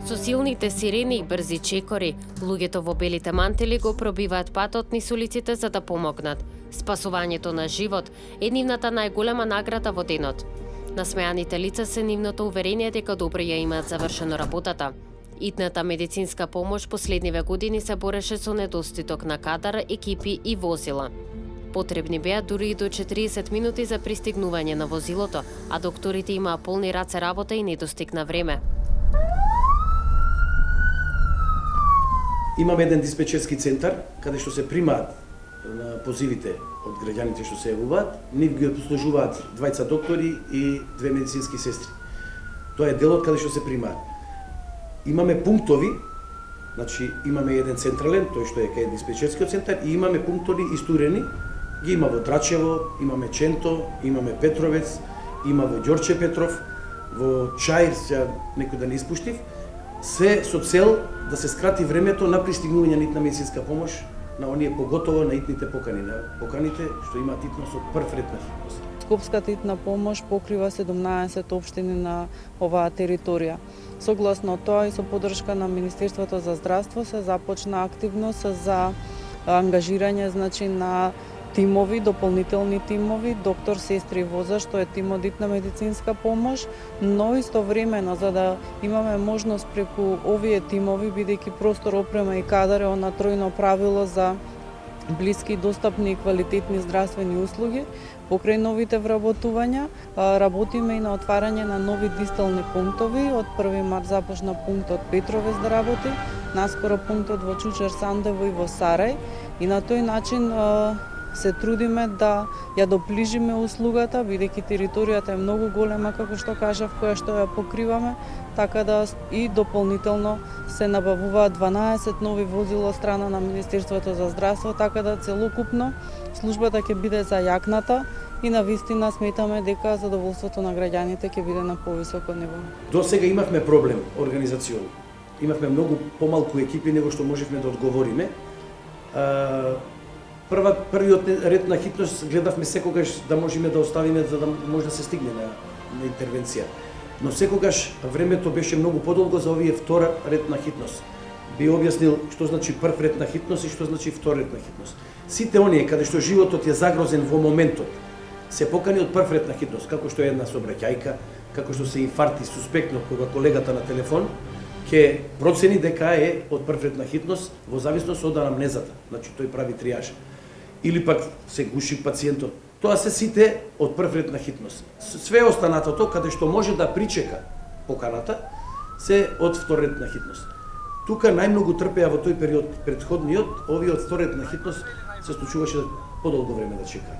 Со силните сирени и брзи чекори, луѓето во белите мантели го пробиваат патот низ улиците за да помогнат. Спасувањето на живот е нивната најголема награда во денот. Насмеаните лица се нивното уверение дека добро ја имаат завршено работата. Итната медицинска помош последниве години се бореше со недостаток на кадар, екипи и возила. Потребни беа дури и до 40 минути за пристигнување на возилото, а докторите имаа полни раце работа и недостиг на време. Имаме еден диспечерски центар, каде што се примаат на позивите од граѓаните што се јавуваат, нив ги обслужуваат двајца доктори и две медицински сестри. Тоа е делот каде што се примаат. Имаме пунктови, значи имаме еден централен, тој што е кај диспечерскиот центар, и имаме пунктови истурени, ги има во Драчево, имаме Ченто, имаме Петровец, има во Ѓорче Петров, во Чаир, сега некој да не испуштив, се со цел да се скрати времето на пристигнување на итна медицинска помош на оние, поготово на итните покани, на поканите што имаат итност од прв ред на хитност. Скопската итна помош покрива 17 општини на оваа територија. Согласно тоа и со поддршка на Министерството за здравство се започна активност за ангажирање на тимови, дополнителни тимови, доктор, сестри, воза, што е тим од итна медицинска помош, но истовремено за да имаме можност преку овие тимови, бидејќи простор, опрема и кадар е она тројно правило за блиски, достапни и квалитетни здравствени услуги, покрај новите вработувања, работиме и на отварање на нови дистални пунктови. Од 1 март започна пунктот Петровец да работи, наскоро пунктот во Чучер, Сандево и во Сарај, и на тој начин се трудиме да ја доближиме услугата, бидејќи територијата е многу голема, како што кажав, која што ја покриваме, така да и дополнително се набавуваат 12 нови возила од страна на Министерството за здравство, така да целокупно службата ќе биде зајакната и навистина сметаме дека задоволството на граѓаните ќе биде на повисоко ниво. До сега имавме проблем организацијон. Имавме многу помалку екипи него што можевме да одговориме. Првиот ред на хитност гледавме секогаш да можеме да оставиме за да може да се стигне на интервенција. Но секогаш времето беше многу подолго за овие втора ред на хитност. Би објаснил што значи прв ред на хитност и што значи втор ред на хитност. Сите оние каде што животот е загрозен во моментот се покани од прв ред на хитност, како што е една сообраќајка, како што се инфаркт и суспектно кога колегата на телефон ќе процени дека е од прв ред на хитност во зависност од анамнезата. Значи тој прави триаж. Или пак се гуши пациентот. Тоа се сите од прв ред на хитност. Све останатото, каде што може да причека поканата, се од втор ред на хитност. Тука најмногу трпеа во тој период претходниот, овие од втор ред на хитност се случуваше подолго време да чека.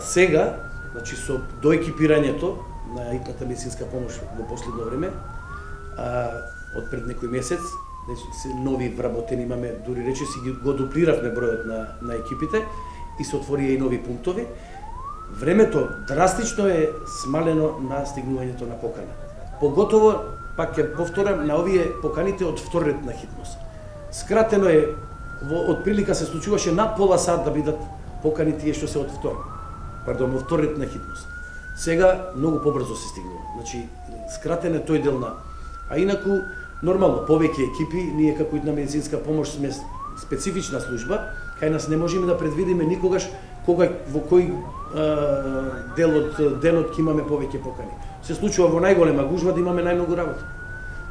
Сега, значи со доекипирањето на итната медицинска помош во последно време, од пред некој месец, се нови вработени имаме, дури речиси го дуплиравме бројот на екипите и се отворија и нови пунктови. Времето драстично е смалено на стигнувањето на покана. Поготово, пак ќе повторам, на овие поканите од втор ред на хитност. Скратено е, од прилика се случуваше над пола сат да бидат покани тие што се од втор ред на хитност. Сега многу побрзо се стигнува. Значи, скратен е тој дел на. А инаку, нормално, повеќе екипи, ние како итна медицинска помош сме специфична служба, кај нас не можеме да предвидиме никогаш кога во кој дел од денот ќе имаме повеќе покани. Се случува во најголема гужва да имаме најмногу работа.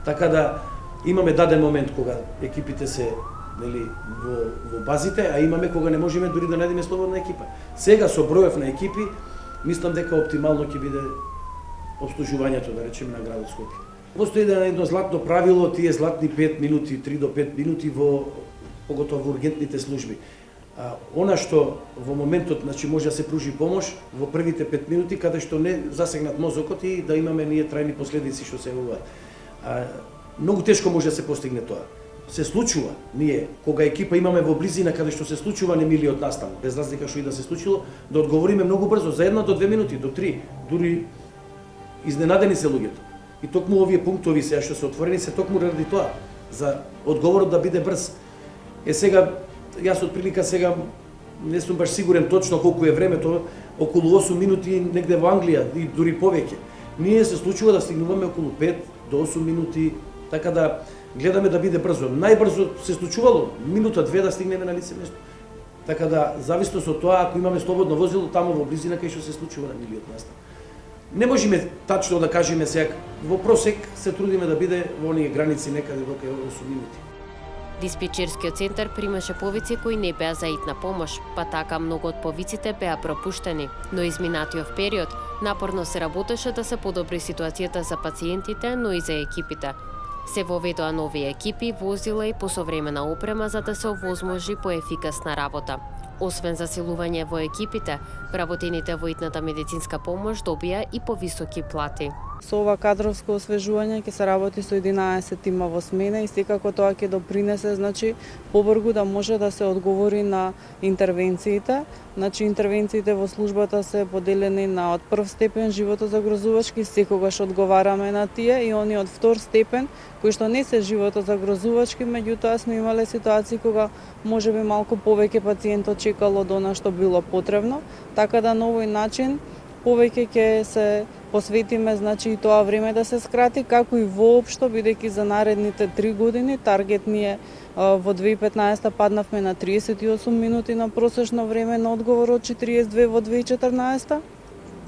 Така да имаме даден момент кога екипите се во базите, а имаме кога не можеме дури да најдеме слободна екипа. Сега со бројов на екипи, мислам дека оптимално ќе биде обслужувањето, да речеме, на градот Скопје. Постои едно златно правило, тие златни 5 минути, 3 до 5 минути поготово во ургентните служби. Она што во моментот, значи, може да се пружи помош во првите 5 минути каде што не засегнат мозокот и да имаме ние трајни последици што се јавуваат. Многу тешко може да се постигне тоа. Се случува, ние, кога екипа имаме во близина каде што се случува немилиот настан, без разлика што и да се случило, да одговориме многу брзо, за 1 до 2 минути, до 3, дури изненадени се луѓето. И токму овие пунктови сега што се отворени се токму ради тоа, за одговорот да биде брз. Сега, јас од прилика сега не сум баш сигурен точно колку е времето, околу 8 минути негде во Англија и дури повеќе. Ние се случува да стигнуваме околу 5 до 8 минути Така да гледаме да биде брзо. Најбрзо се случувало минута две да стигнеме на лице место. Така да зависност од тоа ако имаме слободно возило таму во близина кај што се случува на милиот настан. Не можеме тачно да кажеме сега во просек се трудиме да биде во оние граници некаде до кај 8 минути. Диспечерскиот центар примаше повици кои не беа за итна помош, па така многу од повиците беа пропуштени, но изминатиот период напорно се работеше да се подобри ситуацијата за пациентите, но и за екипите. Се воведоа нови екипи, возила и посовремена опрема за да се овозможи поефикасна работа. Освен засилување во екипите, вработените во итната медицинска помош добија и повисоки плати. Со ова кадровско освежување ќе се работи со 11 тима во смена и секако тоа ќе допринесе побрзо да може да се одговори на интервенциите. Интервенциите во службата се поделени на од прв степен животозагрозувачки, секогаш одговараме на тие, и они од втор степен кои што не се животозагрозувачки, меѓутоа сме имале ситуации кога можеби малку повеќе пациентот чекало до она што било потребно, така да на овој начин повеќе ќе се посветиме и тоа време да се скрати, како и воопшто, бидејќи за наредните 3 години таргет ни е во 2015 паднавме на 38 минути на просечно време на одговор од 42 во 2014,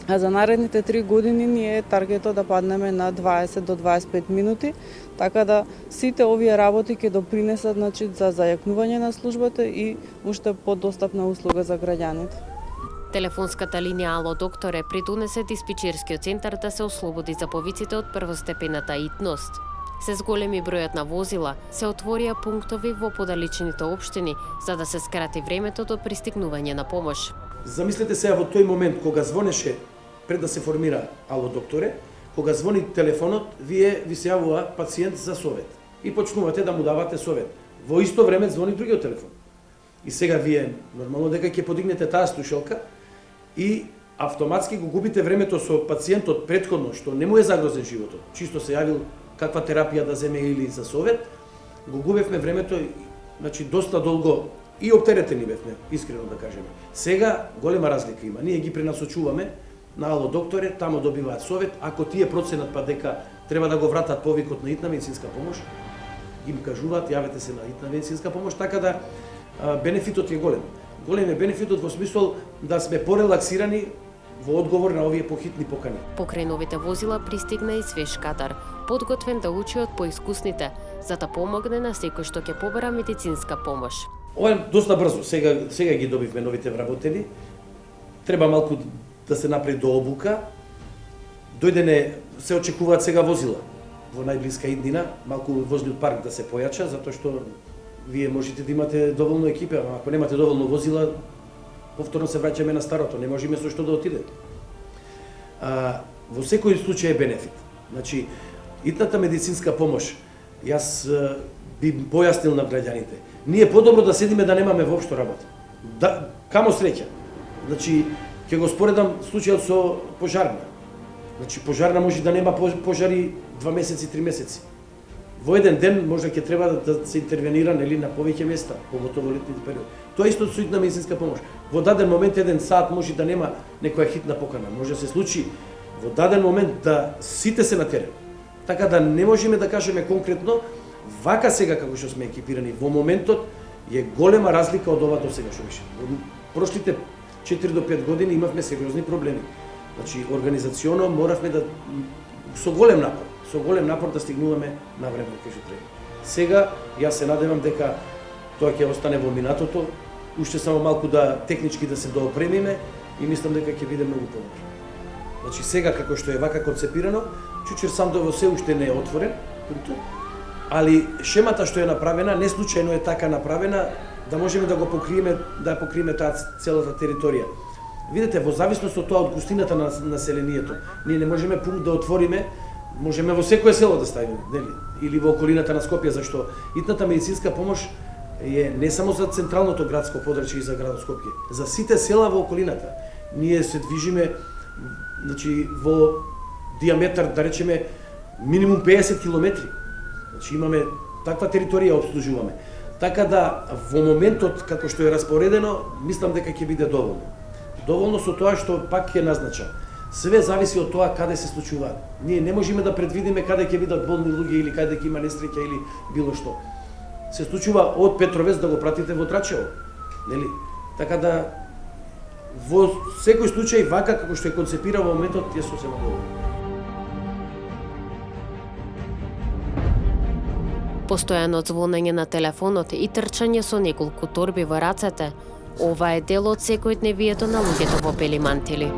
а за наредните 3 години ни е таргетот да паднеме на 20 до 25 минути, така да сите овие работи ќе допринесат за зајакнување на службата и уште подостапна услуга за граѓаните. Телефонската линија Ало докторе придонесе диспечерскиот центар да се ослободи за повиците од првостепената итност. Се зголеми бројот на возила, се отворија пунктови во подалечните општини за да се скрати времето до пристигнување на помош. Замислете сега во тој момент кога звонеше пред да се формира Ало докторе, кога звони телефонот, ви се јавува пациент за совет и почнувате да му давате совет. Во исто време звони другиот телефон. И сега вие нормално дека ќе подигнете таа слушалка и автоматски го губите времето со пациентот претходно што не му е загрозен животот, чисто се јавил каква терапија да земе или за совет, го губевме времето, доста долго и оптеретени бевме, искрено да кажеме. Сега голема разлика има. Ние ги пренасочуваме на Ало докторе, тамо добиваат совет, ако тие проценат па дека треба да го вратат повикот на итна медицинска помош, ги им кажуваат, јавете се на итна медицинска помош, така да бенефитот е голем. Голем е бенефитот во смисол да сме порелаксирани во одговор на овие похитни покани. Покрај новите возила пристигна и свеж кадар, подготвен да учи од поискусните, за да помогне на секој што ќе побара медицинска помош. Ова е доста брзо, сега ги добивме новите вработени. Треба малку да се направи до обука. Дојдене, се очекуваат сега возила во најблиска иднина, малку возниот парк да се појача, затоа што вие можете да имате доволно екипа, а ако немате доволно возила, повторно се враќаме на старото, не можеме со што да отидеме. Во секој случај е бенефит. Итната медицинска помош, јас би појаснил на граѓаните. Ние подобро да седиме да немаме воопшто работа. Камо среќа. Ќе го споредам случајот со пожарна. Пожарна може да нема пожари 2 месеци, 3 месеци. Во еден ден може ќе треба да се интервенира на повеќе места, поготово летниот период. Тоа исто со итна медицинска помош. Во даден момент еден саат може да нема некоја хитна покана. Може да се случи во даден момент да сите се на терен. Така да не можеме да кажеме конкретно, вака сега како што сме екипирани во моментот е голема разлика од ова до сега што беше. Во прошлите 4 до 5 години имавме сериозни проблеми. Организационо моравме да со голем напор да стигнуваме на време кај што треба. Сега јас се надевам дека тоа ќе остане во минатото, уште само малку технички да се доопремиме и мислам дека ќе биде многу подобро. Сега како што е вака концепирано, Чучир Сандово се уште не е отворен, али шемата што е направена, не случајно е така направена, да можеме да ја покриеме таа целата територија. Видете, во зависност од тоа од густината на населението, ние не можеме пункт да отвориме, можеме во секое село да ставиме, или во околината на Скопје, зашто итната медицинска помош е не само за централното градско подрачје и за градот Скопје, за сите села во околината. Ние се движиме во диаметар, да речеме, минимум 50 километри. Имаме таква територија обслужуваме. Така да во моментот како што е распоредено, мислам дека ќе биде доволно. Доволно со тоа што пак ќе назнача. Све зависи од тоа каде се случуваат. Ние не можеме да предвидиме каде ќе бидат болни луѓе или каде ќе има несреќа или било што. Се случува од Петровец да го пратите во Трачево, нели? Така да во секој случај вака како што е концепиран во моментот е сосема добро. Постојано звонење на телефонот и трчање со неколку торби во рацете, ова е дел од секојдневието на луѓето во бели мантили.